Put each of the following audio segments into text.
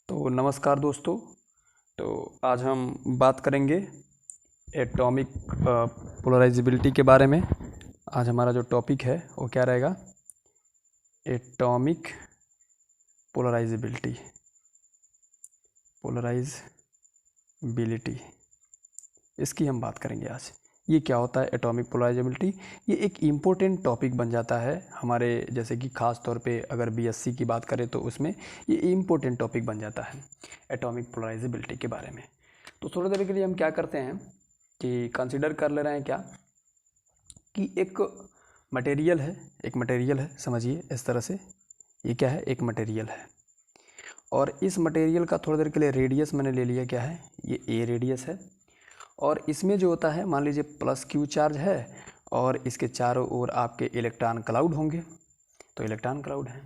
तो नमस्कार दोस्तों। तो आज हम बात करेंगे एटॉमिक पोलराइजेबिलिटी के बारे में। आज हमारा जो टॉपिक है वो क्या रहेगा? Atomic polarisability. इसकी हम बात करेंगे आज। ये क्या होता है एटॉमिक पोलराइजेबिलिटी? ये एक इम्पोर्टेंट टॉपिक बन जाता है हमारे, जैसे कि ख़ास तौर पे अगर बीएससी की बात करें तो उसमें ये इम्पोर्टेंट टॉपिक बन जाता है एटॉमिक पोलराइजेबिलिटी के बारे में। तो थोड़ी देर के लिए हम क्या करते हैं कि कंसिडर कर ले रहे हैं क्या कि एक मटेरियल है, समझिए इस तरह से। ये क्या है? एक मटेरियल है, और इस मटेरियल का थोड़ी देर के लिए रेडियस मैंने ले लिया, क्या है? ये ए रेडियस है। और इसमें जो होता है, मान लीजिए प्लस क्यू चार्ज है और इसके चारों ओर आपके इलेक्ट्रॉन क्लाउड होंगे। तो इलेक्ट्रॉन क्लाउड है,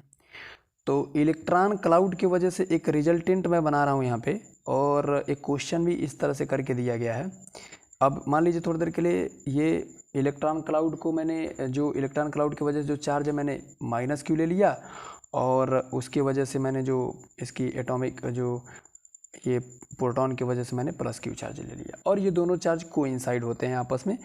तो इलेक्ट्रॉन क्लाउड की वजह से एक रिजल्टेंट मैं बना रहा हूँ यहाँ पे, और एक क्वेश्चन भी इस तरह से करके दिया गया है। अब मान लीजिए थोड़ी देर के लिए ये इलेक्ट्रॉन क्लाउड को मैंने, जो इलेक्ट्रॉन क्लाउड की वजह से जो चार्ज है मैंने माइनस क्यू ले लिया, और उसकी वजह से मैंने जो इसकी एटॉमिक जो ये प्रोटॉन की वजह से मैंने प्लस क्यू चार्ज ले लिया, और ये दोनों चार्ज कोइंसाइड होते हैं आपस में।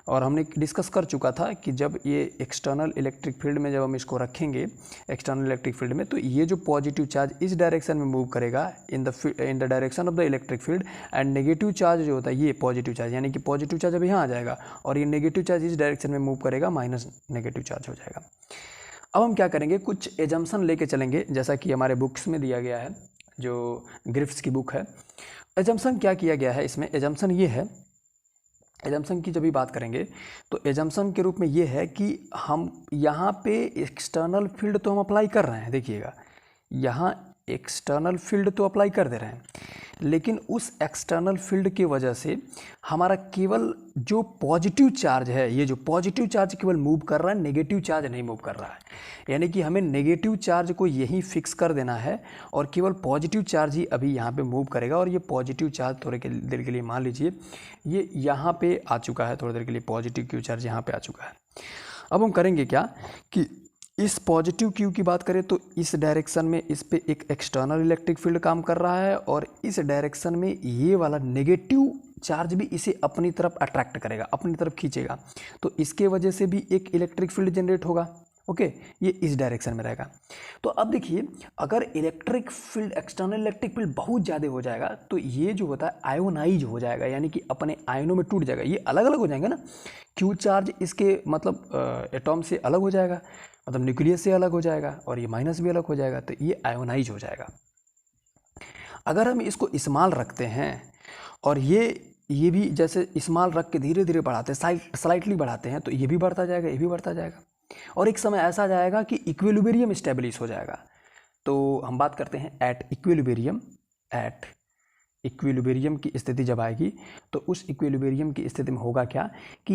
और हमने डिस्कस कर चुका था कि जब ये एक्सटर्नल इलेक्ट्रिक फील्ड में जब हम इसको रखेंगे एक्सटर्नल इलेक्ट्रिक फील्ड में, तो ये जो पॉजिटिव चार्ज इस डायरेक्शन में मूव करेगा in the direction of the electric field, and negative charge जो होता है ये पॉजिटिव चार्ज, यानी कि पॉजिटिव चार्ज अब यहाँ आ जाएगा और ये नेगेटिव चार्ज इस डायरेक्शन में मूव करेगा, माइनस नेगेटिव चार्ज हो जाएगा। अब हम क्या करेंगे, कुछ एजम्पशन लेके चलेंगे, जैसा कि हमारे बुक्स में दिया गया है, जो ग्रिफ्स की बुक है। एजम्पशन क्या किया गया है इसमें? एजम्पशन ये है, एजम्पशन की जब भी बात करेंगे तो एजम्पशन के रूप में ये है कि हम यहाँ पे एक्सटर्नल फील्ड तो हम अप्लाई कर रहे हैं, देखिएगा यहाँ एक्सटर्नल फील्ड तो अप्लाई कर दे रहे हैं, लेकिन उस एक्सटर्नल फील्ड की वजह से हमारा केवल जो पॉजिटिव चार्ज है, ये जो पॉजिटिव चार्ज केवल मूव कर रहा है, नेगेटिव चार्ज नहीं मूव कर रहा है। यानी कि हमें नेगेटिव चार्ज को यहीं फिक्स कर देना है और केवल पॉजिटिव चार्ज ही अभी यहाँ पे मूव करेगा। और ये पॉजिटिव चार्ज थोड़ी देर के लिए मान लीजिए ये यहाँ पे आ चुका है, थोड़ी देर के लिए पॉजिटिव क्यू चार्ज यहाँ पे आ चुका है। अब हम करेंगे क्या कि इस पॉजिटिव क्यू की बात करें तो इस डायरेक्शन में इस पे एक एक्सटर्नल इलेक्ट्रिक फील्ड काम कर रहा है, और इस डायरेक्शन में ये वाला नेगेटिव चार्ज भी इसे अपनी तरफ अट्रैक्ट करेगा, अपनी तरफ खींचेगा, तो इसके वजह से भी एक इलेक्ट्रिक फील्ड जनरेट होगा। ओके, ये इस डायरेक्शन में रहेगा। तो अब देखिए, अगर electric field, external electric field बहुत ज़्यादा हो जाएगा तो ये जो होता है आयोनाइज हो जाएगा, यानी कि अपने आयनों में टूट जाएगा। ये अलग अलग हो जाएंगे ना, क्यू चार्ज इसके मतलब एटॉम से अलग हो जाएगा, मतलब न्यूक्लियस से अलग हो जाएगा, और ये माइनस भी अलग हो जाएगा, तो ये आयोनाइज हो जाएगा। अगर हम इसको स्मॉल रखते हैं और ये भी जैसे स्मॉल रख के धीरे धीरे बढ़ाते हैं, स्लाइटली बढ़ाते हैं, तो ये भी बढ़ता जाएगा, ये भी बढ़ता जाएगा, और एक समय ऐसा जाएगा कि इक्विलिब्रियम स्टेब्लिश हो जाएगा। तो हम बात करते हैं एट इक्विलिब्रियम की स्थिति जब आएगी, तो उस इक्विलिब्रियम की स्थिति में होगा क्या कि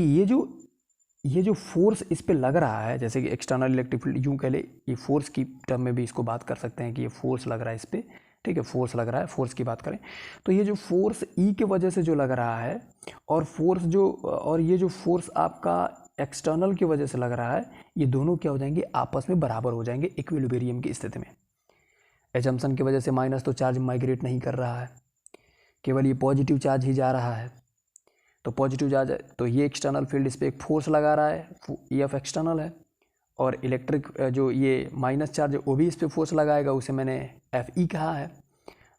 ये जो फोर्स इस पे लग रहा है, जैसे कि एक्सटर्नल इलेक्ट्रिक फील्ड, यूँ कह ले, ये फोर्स की टर्म में भी इसको बात कर सकते हैं कि ये फोर्स लग रहा है इस पे, ठीक है, फोर्स लग रहा है। फोर्स की बात करें तो ये जो फोर्स ई के वजह से जो लग रहा है, और ये जो फोर्स आपका एक्सटर्नल की वजह से लग रहा है, ये दोनों क्या हो जाएंगे, आपस में बराबर हो जाएंगे इक्विलिब्रियम की स्थिति में। एजम्पशन की वजह से माइनस तो चार्ज माइग्रेट नहीं कर रहा है, केवल ये पॉजिटिव चार्ज ही जा रहा है। तो पॉजिटिव चार्ज है तो ये एक्सटर्नल फील्ड इस पर एक फोर्स लगा रहा है, ई एफ एक्सटर्नल है, और इलेक्ट्रिक जो ये माइनस चार्ज है वो भी इस पर फोर्स लगाएगा, उसे मैंने एफ ई कहा है।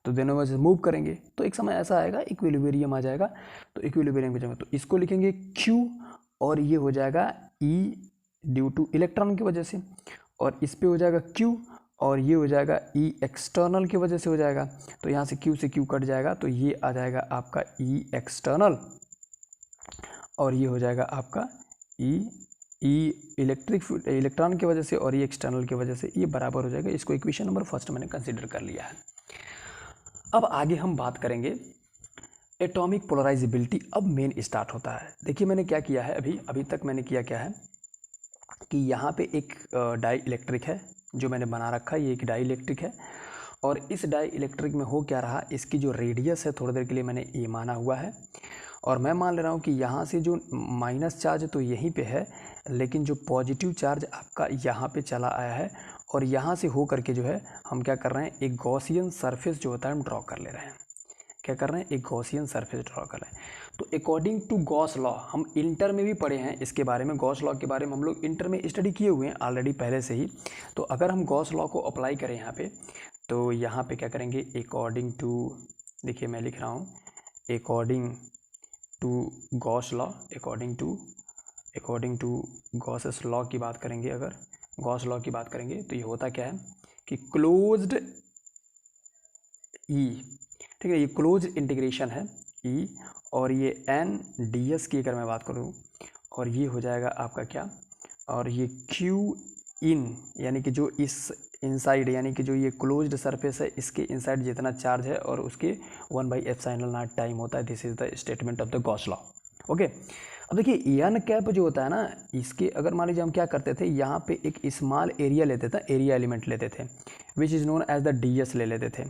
तो दोनों वजह से मूव करेंगे, तो एक समय ऐसा आएगा इक्विलिब्रियम आ जाएगा। तो इक्विलिब्रियम की जगह तो इसको लिखेंगे क्यू, और ये हो जाएगा ई ड्यू टू इलेक्ट्रॉन की वजह से, और इस पे हो जाएगा क्यू, और ये हो जाएगा ई एक्सटर्नल की वजह से हो जाएगा। तो यहाँ से क्यू कट जाएगा, तो ये आ जाएगा आपका ई एक्सटर्नल, और ये हो जाएगा आपका ई इलेक्ट्रॉन की वजह से, और ये एक्सटर्नल की वजह से, ये बराबर हो जाएगा। इसको इक्वेशन नंबर फर्स्ट मैंने कंसीडर कर लिया है। अब आगे हम बात करेंगे एटॉमिक पोलराइजेबिलिटी। अब मेन स्टार्ट होता है। देखिए मैंने क्या किया है, अभी तक मैंने किया क्या है कि यहाँ पे एक डाई इलेक्ट्रिक है जो मैंने बना रखा है, ये एक डाई इलेक्ट्रिक है, और इस डाई इलेक्ट्रिक में हो क्या रहा, इसकी जो रेडियस है थोड़ी देर के लिए मैंने ये माना हुआ है, और मैं मान ले रहा हूँ कि यहाँ से जो माइनस चार्ज तो यहीं पे है, लेकिन जो पॉजिटिव चार्ज आपका यहाँ पे चला आया है और यहाँ से हो करके जो है हम क्या कर रहे हैं, एक गॉसियन सरफेस जो होता है हम ड्रॉ कर ले रहे हैं। क्या कर रहे हैं, एक गॉसियन सरफेस ड्रॉ कर रहे हैं। तो अकॉर्डिंग टू गॉस लॉ, हम इंटर में भी पढ़े हैं इसके बारे में, गॉस लॉ के बारे में हम लोग इंटर में स्टडी किए हुए हैं ऑलरेडी पहले से ही। तो अगर हम गॉस लॉ को अप्लाई करें यहाँ पे, तो यहाँ पे क्या करेंगे, अकॉर्डिंग टू, देखिए मैं लिख रहा हूँ according to Gauss law, according to Gauss's law की बात करेंगे, अगर गॉस लॉ की बात करेंगे तो ये होता क्या है कि क्लोज्ड ई, ठीक है, ये क्लोज इंटीग्रेशन है ई, और ये एन डी एस की अगर मैं बात करूँ, और ये हो जाएगा आपका क्या, और ये क्यू इन, यानी कि जो इस इनसाइड, यानी कि जो ये क्लोज्ड सरफेस है इसके इनसाइड जितना चार्ज है और उसके 1/ε0 टाइम होता है। This is the statement of the Gauss law. Okay, अब देखिए एन कैप जो होता है ना, इसके अगर मान लीजिए हम क्या करते थे, यहाँ पे एक स्मॉल एरिया लेते थे, एरिया एलिमेंट लेते थे, which is known as the D S ले लेते थे।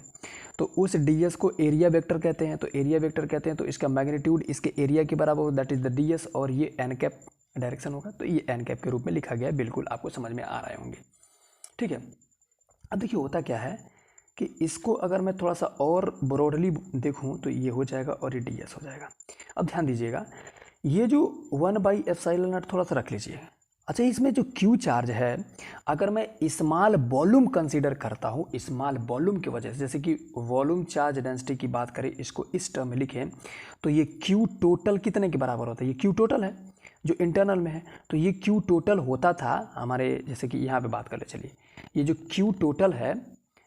तो उस डी एस को एरिया वेक्टर कहते हैं, तो एरिया वेक्टर कहते हैं, तो इसका मैग्नीट्यूड इसके एरिया के बराबर हो, that is the D S, और ये एन कैप डायरेक्शन होगा, तो ये एन कैप के रूप में लिखा गया है। बिल्कुल आपको समझ में आ रहे होंगे, ठीक है। अब देखिए होता क्या है कि इसको अगर मैं थोड़ा सा और ब्रॉडली देखूं तो ये हो जाएगा और ये डी एस हो जाएगा। अब ध्यान दीजिएगा, ये जो 1/ε0 थोड़ा सा रख लीजिए। अच्छा, इसमें जो क्यू चार्ज है, अगर मैं स्मॉल वॉल्यूम कंसीडर करता हूँ, स्मॉल वॉल्यूम की वजह से, जैसे कि वॉल्यूम चार्ज डेंसिटी की बात करें, इसको इस टर्म में लिखें, तो ये क्यू टोटल कितने के बराबर होता है, ये क्यू टोटल है जो इंटरनल में है, तो ये क्यू टोटल होता था हमारे, जैसे कि यहाँ पे बात कर ले, चलिए ये जो क्यू टोटल है,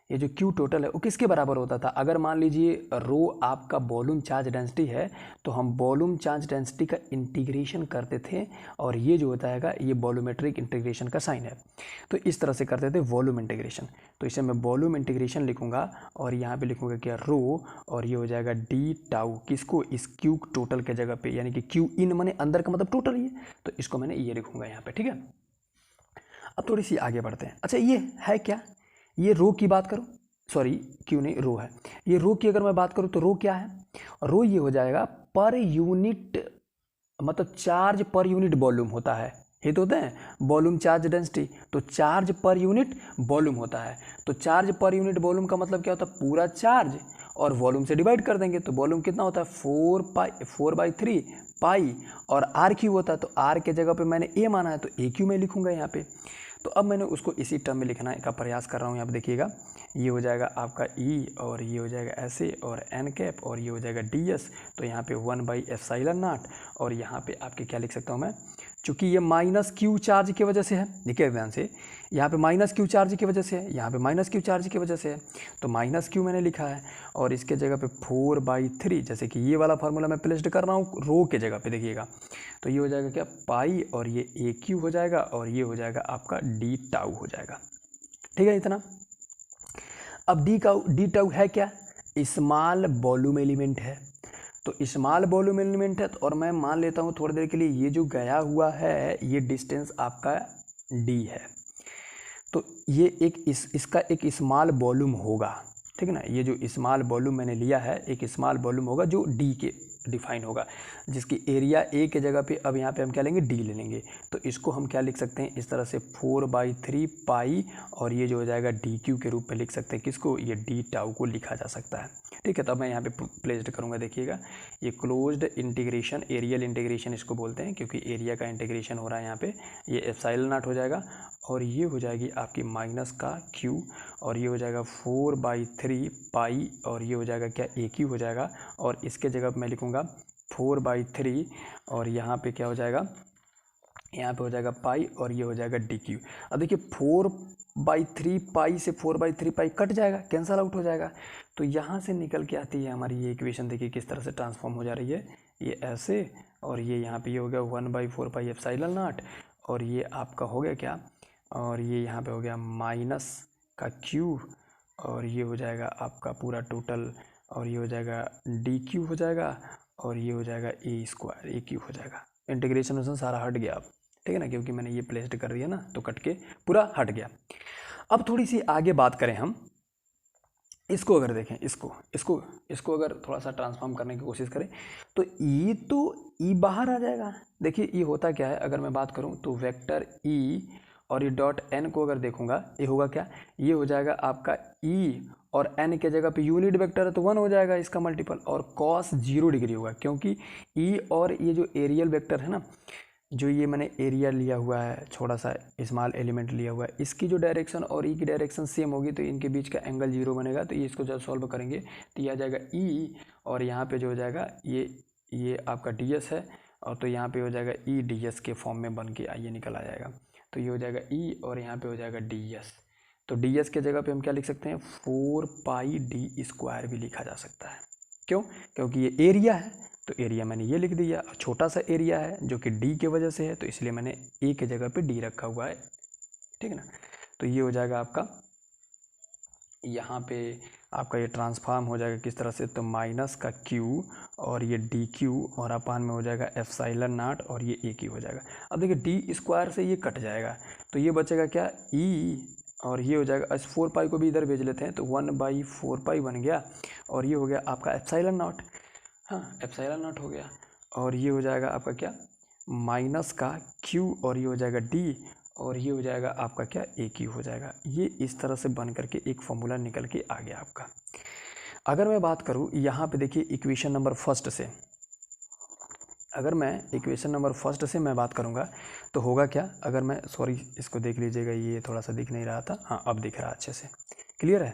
ये जो क्यू टोटल है वो किसके बराबर होता था, अगर मान लीजिए रो आपका वॉल्यूम चार्ज डेंसिटी है, तो हम वॉल्यूम चार्ज डेंसिटी का इंटीग्रेशन करते थे, और ये जो होता है ये वॉल्यूमेट्रिक इंटीग्रेशन का साइन है, तो इस तरह से करते थे वॉल्यूम इंटीग्रेशन। तो इसे मैं वॉल्यूम इंटीग्रेशन लिखूंगा, और यहाँ पे लिखूंगा क्या, रो, और ये हो जाएगा डी टाउ, किसको, इस क्यू टोटल के जगह पे, यानी कि क्यू इन माने अंदर का मतलब टोटल, ये तो इसको मैंने ये लिखूंगा यहाँ पे, ठीक है। अब थोड़ी सी आगे बढ़ते हैं। अच्छा, ये है क्या, ये रो की बात करूं, सॉरी क्यों नहीं, रो है, ये रो की अगर मैं बात करूं तो रो क्या है, रो ये हो जाएगा पर यूनिट, मतलब चार्ज पर यूनिट वॉल्यूम होता है, ये तो होते हैं वॉल्यूम चार्ज डेंसिटी, तो चार्ज पर यूनिट वॉल्यूम होता है। तो चार्ज पर यूनिट वॉल्यूम का मतलब क्या होता है, पूरा चार्ज और वॉल्यूम से डिवाइड कर देंगे, तो वॉल्यूम कितना होता है 4/3 पाई, और आर क्यू होता है, तो आर के जगह पे मैंने ए माना है तो ए क्यू में लिखूंगा यहाँ पे। तो अब मैंने उसको इसी टर्म में लिखने का प्रयास कर रहा हूँ। यहाँ पे देखिएगा, ये हो जाएगा आपका ई, और ये हो जाएगा ऐसे, और एन कैप, और ये हो जाएगा डी एस, तो यहाँ पे 1/ε0, और यहाँ पे आपके क्या लिख सकता हूँ मैं, चूँकि ये माइनस क्यू चार्ज की वजह से है, देखिए ध्यान से, यहाँ पे माइनस क्यू चार्ज की वजह से है, यहाँ पे माइनस क्यू चार्ज की वजह से है, तो माइनस क्यू मैंने लिखा है, और इसके जगह पे 4/3, जैसे कि ये वाला फार्मूला मैं प्लेस्ड कर रहा हूँ रो के जगह पे, देखिएगा तो ये हो जाएगा क्या, पाई, और ये ए क्यू हो जाएगा, और ये हो जाएगा आपका डी टाउ हो जाएगा, ठीक है इतना। अब डी टाउ है क्या, स्मॉल वॉल्यूम एलिमेंट है, तो स्मॉल वॉल्यूम एलिमेंट है, और मैं मान लेता हूँ थोड़ी देर के लिए ये जो गया हुआ है ये डिस्टेंस आपका डी है, तो ये एक इसका एक स्मॉल वॉल्यूम होगा, ठीक है ना। ये जो स्मॉल वॉल्यूम मैंने लिया है, एक स्मॉल वॉल्यूम होगा जो डी के डिफाइन होगा, जिसकी एरिया ए के जगह पे अब यहाँ पे हम क्या लेंगे, डी ले लेंगे, तो इसको हम क्या लिख सकते हैं इस तरह से 4/3 पाई, और ये जो हो जाएगा डी क्यू के रूप में लिख सकते हैं, किसको, ये डी टाउ को लिखा जा सकता है, ठीक है। तो अब मैं यहाँ पे प्लेस्ड करूँगा, देखिएगा ये क्लोज्ड इंटीग्रेशन, एरियल इंटीग्रेशन इसको बोलते हैं, क्योंकि एरिया का इंटीग्रेशन हो रहा है यहाँ पे, ये ε0 हो जाएगा, और ये हो जाएगी आपकी माइनस का क्यू, और ये हो जाएगा 4/3 पाई, और ये हो जाएगा क्या, ए क्यू हो जाएगा, और इसके जगह मैं लिखूँगा 4/3, और यहाँ पे क्या हो जाएगा, यहाँ पे हो जाएगा पाई, और ये हो जाएगा डी क्यू। अब देखिए 4/3 पाई से 4/3 पाई कट जाएगा, कैंसल आउट हो जाएगा, तो यहाँ से निकल के आती है हमारी ये इक्वेशन, देखिए किस तरह से ट्रांसफॉर्म हो जा रही है, ये ऐसे, और ये यहाँ पे ये हो गया 1/4πε0, और ये आपका हो गया क्या, और ये यहाँ पे हो गया माइनस का क्यू, और ये हो जाएगा आपका पूरा टोटल, और ये हो जाएगा डी क्यू हो जाएगा, और ये हो जाएगा ए स्क्वायर, ए क्यू हो जाएगा। इंटीग्रेशन सारा हट गया अब, ठीक है ना, क्योंकि मैंने ये प्लेस्ड कर दिया ना, तो कट के पूरा हट गया। अब थोड़ी सी आगे बात करें हम इसको अगर देखें, इसको अगर थोड़ा सा ट्रांसफॉर्म करने की कोशिश करें तो ई बाहर आ जाएगा। देखिए ई होता क्या है, अगर मैं बात करूं तो वेक्टर ई और ये डॉट एन को अगर देखूंगा, ये होगा क्या, ये हो जाएगा आपका ई और एन के जगह पे यूनिट वेक्टर है तो 1 हो जाएगा इसका मल्टीपल, और कॉस 0 डिग्री होगा, क्योंकि ई और ये जो एरियल वेक्टर है ना, जो ये मैंने एरिया लिया हुआ है, छोटा सा स्मॉल एलिमेंट लिया हुआ है, इसकी जो डायरेक्शन और ई की डायरेक्शन सेम होगी तो इनके बीच का एंगल 0 बनेगा। तो ये इसको जब सॉल्व करेंगे तो ये आ जाएगा ई, और यहाँ पे जो हो जाएगा ये आपका डी एस है, और तो यहाँ पे हो जाएगा ई डी एस के फॉर्म में बन के ये निकल आ जाएगा। तो ये हो जाएगा ई और यहाँ पे हो जाएगा डी एस। तो डी एस के जगह पे हम क्या लिख सकते हैं, 4 पाई डी स्क्वायर भी लिखा जा सकता है। क्यों? क्योंकि ये एरिया है, तो एरिया मैंने ये लिख दिया, छोटा सा एरिया है जो कि डी के वजह से है, तो इसलिए मैंने ए के जगह पे डी रखा हुआ है, ठीक है ना। तो ये हो जाएगा आपका, यहाँ पे आपका ये ट्रांसफॉर्म हो जाएगा किस तरह से, तो माइनस का क्यू और ये डी क्यू और अपान में हो जाएगा एप्सिलॉन नॉट और ये ए क्यू हो जाएगा। अब देखिए डी स्क्वायर से ये कट जाएगा तो ये बचेगा क्या, ई, और ये हो जाएगा, इस 4 पाई को भी इधर भेज लेते हैं तो 1/4 पाई बन गया, और ये हो गया आपका एप्सिलॉन नॉट, हाँ एप्सिलॉन नॉट हो गया, और ये हो जाएगा आपका क्या, माइनस का क्यू और ये हो जाएगा डी और ये हो जाएगा आपका क्या, ए क्यू हो जाएगा। ये इस तरह से बन करके एक फॉर्मूला निकल के आ गया आपका। अगर मैं बात करूँ यहाँ पे देखिए इक्वेशन नंबर फर्स्ट से, अगर मैं इक्वेशन नंबर फर्स्ट से मैं बात करूँगा तो होगा क्या, अगर मैं सॉरी इसको देख लीजिएगा, ये थोड़ा सा दिख नहीं रहा था, हाँ अब दिख रहा है अच्छे से, क्लियर है।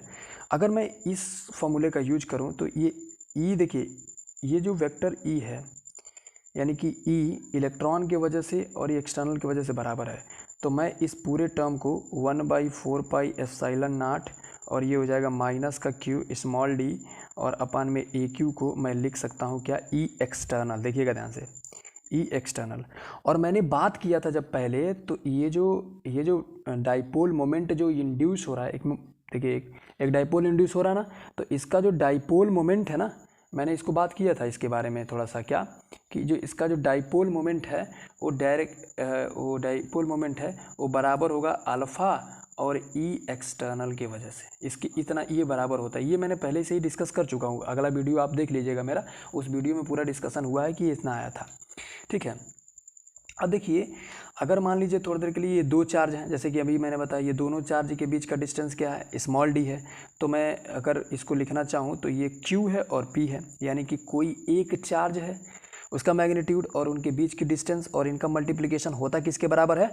अगर मैं इस फॉर्मूले का यूज करूँ तो ये ई, देखिए ये जो वेक्टर ई है, यानी कि ई इलेक्ट्रॉन की वजह से और ये एक्सटर्नल की वजह से बराबर है, तो मैं इस पूरे टर्म को 1/4 पाई एप्सिलॉन नॉट और ये हो जाएगा माइनस का क्यू स्मॉल डी और अपान में ए क्यू को मैं लिख सकता हूँ क्या, ई एक्सटर्नल। देखिएगा ध्यान से, ई एक्सटर्नल। और मैंने बात किया था जब पहले, तो ये जो डाइपोल मोमेंट जो इंड्यूस हो रहा है, एक देखिए एक डाइपोल इंड्यूस हो रहा है ना, तो इसका जो डाइपोल मोमेंट है ना, मैंने इसको बात किया था इसके बारे में थोड़ा सा, क्या कि जो इसका जो डाइपोल मोमेंट है वो वो डाइपोल मोमेंट है वो बराबर होगा अल्फ़ा और ई एक्सटर्नल के वजह से, इसकी इतना ये बराबर होता है। ये मैंने पहले से ही डिस्कस कर चुका हूँ, अगला वीडियो आप देख लीजिएगा मेरा, उस वीडियो में पूरा डिस्कशन हुआ है कि ये इतना आया था, ठीक है। अब देखिए अगर मान लीजिए थोड़ी देर के लिए ये दो चार्ज हैं, जैसे कि अभी मैंने बताया ये दोनों चार्ज के बीच का डिस्टेंस क्या है, स्मॉल डी है, तो मैं अगर इसको लिखना चाहूँ तो ये क्यू है और पी है, यानी कि कोई एक चार्ज है उसका मैग्नीट्यूड और उनके बीच की डिस्टेंस और इनका मल्टीप्लिकेशन होता किसके बराबर है,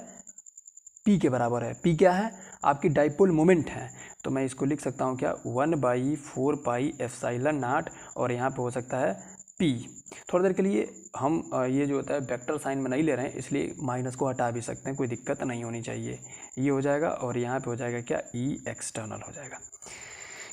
पी के बराबर है। पी क्या है, आपकी डाइपोल मोमेंट है, तो मैं इसको लिख सकता हूँ क्या, 1/4 पाई एप्सिलॉन नॉट और यहाँ पे हो सकता है पी। थोड़ी देर के लिए हम ये जो होता है वेक्टर साइन में नहीं ले रहे हैं, इसलिए माइनस को हटा भी सकते हैं, कोई दिक्कत नहीं होनी चाहिए। ये हो जाएगा और यहाँ पे हो जाएगा क्या, ई एक्सटर्नल हो जाएगा,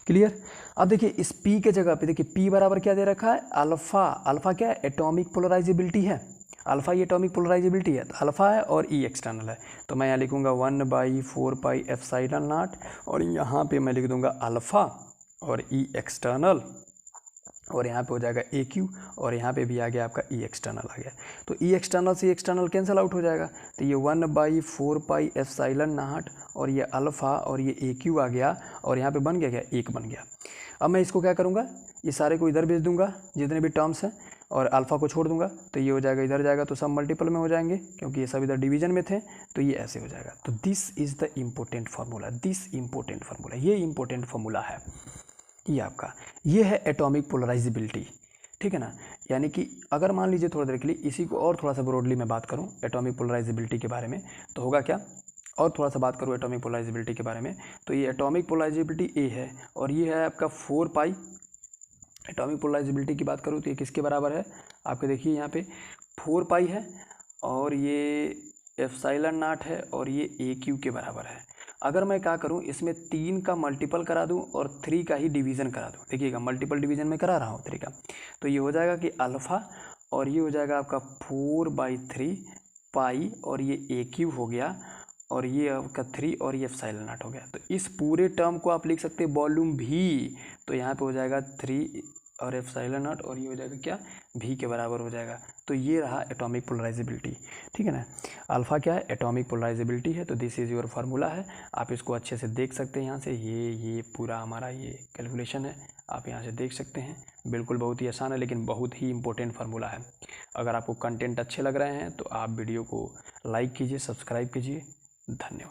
क्लियर। अब देखिए इस पी के जगह पे देखिए पी बराबर क्या दे रखा है, अल्फ़ा। अल्फ़ा क्या है, एटॉमिक पोलराइजेबिलिटी है, अल्फ़ा ये एटॉमिक पोलराइजेबिलिटी है, तो अल्फ़ा है और ई एक्सटर्नल है, तो मैं यहाँ लिखूँगा 1/4 पाई एप्सिलॉन नॉट और यहाँ पे मैं लिख दूँगा अल्फ़ा और ई एक्सटर्नल और यहाँ पे हो जाएगा ए क्यू और यहाँ पे भी आ गया आपका ई एक्सटर्नल आ गया। तो ई एक्सटर्नल से एक्सटर्नल कैंसिल आउट हो जाएगा, तो ये 1/4 पाई एप्सिलॉन नॉट और ये अल्फ़ा और ये ए क्यू आ गया और यहाँ पे बन गया क्या, एक बन गया। अब मैं इसको क्या करूँगा, ये सारे को इधर भेज दूँगा जितने भी टर्म्स हैं और अल्फ़ा को छोड़ दूँगा, तो ये हो जाएगा इधर जाएगा तो सब मल्टीपल में हो जाएंगे क्योंकि ये सब इधर डिवीजन में थे, तो ये ऐसे हो जाएगा। तो this is the important formula, this important formula, ये इम्पोर्टेंट फार्मूला है ये आपका, ये है एटॉमिक पोलराइजेबिलिटी, ठीक है ना। यानी कि अगर मान लीजिए थोड़ी देर के लिए इसी को और थोड़ा सा ब्रॉडली मैं बात करूं एटॉमिक पोलराइजेबिलिटी के बारे में, तो होगा क्या, और थोड़ा सा बात करूं एटॉमिक पोलराइजेबिलिटी के बारे में, तो ये एटॉमिक पोलराइजेबिलिटी ए है और ये है आपका 4 पाई। एटॉमिक पोलराइजेबिलिटी की बात करूँ तो ये किसके बराबर है, आपके देखिए यहाँ पे 4 पाई है और ये एप्सिलॉन नॉट है और ये ए क्यू के बराबर है। अगर मैं क्या करूं, इसमें 3 का मल्टीपल करा दूं और 3 का ही डिवीज़न करा दूं, देखिएगा मल्टीपल डिवीज़न में करा रहा हूं 3 का, तो ये हो जाएगा कि अल्फ़ा और ये हो जाएगा आपका 4/3 पाई और ये ए क्यू हो गया और ये आपका 3 और ये एप्सिलॉन नॉट हो गया। तो इस पूरे टर्म को आप लिख सकते हैं वॉल्यूम भी, तो यहाँ पे हो जाएगा 3 और एप्सिलॉन नॉट, और ये हो जाएगा क्या, V के बराबर हो जाएगा। तो ये रहा एटॉमिक पोलराइजेबिलिटी, ठीक है ना। अल्फ़ा क्या है, एटॉमिक पोलराइजेबिलिटी है। तो दिस इज़ योर फार्मूला है, आप इसको अच्छे से देख सकते हैं यहाँ से। ये पूरा हमारा ये कैलकुलेशन है, आप यहाँ से देख सकते हैं। बिल्कुल बहुत ही आसान है, लेकिन बहुत ही इंपॉर्टेंट फार्मूला है। अगर आपको कंटेंट अच्छे लग रहे हैं तो आप वीडियो को लाइक कीजिए, सब्सक्राइब कीजिए। धन्यवाद।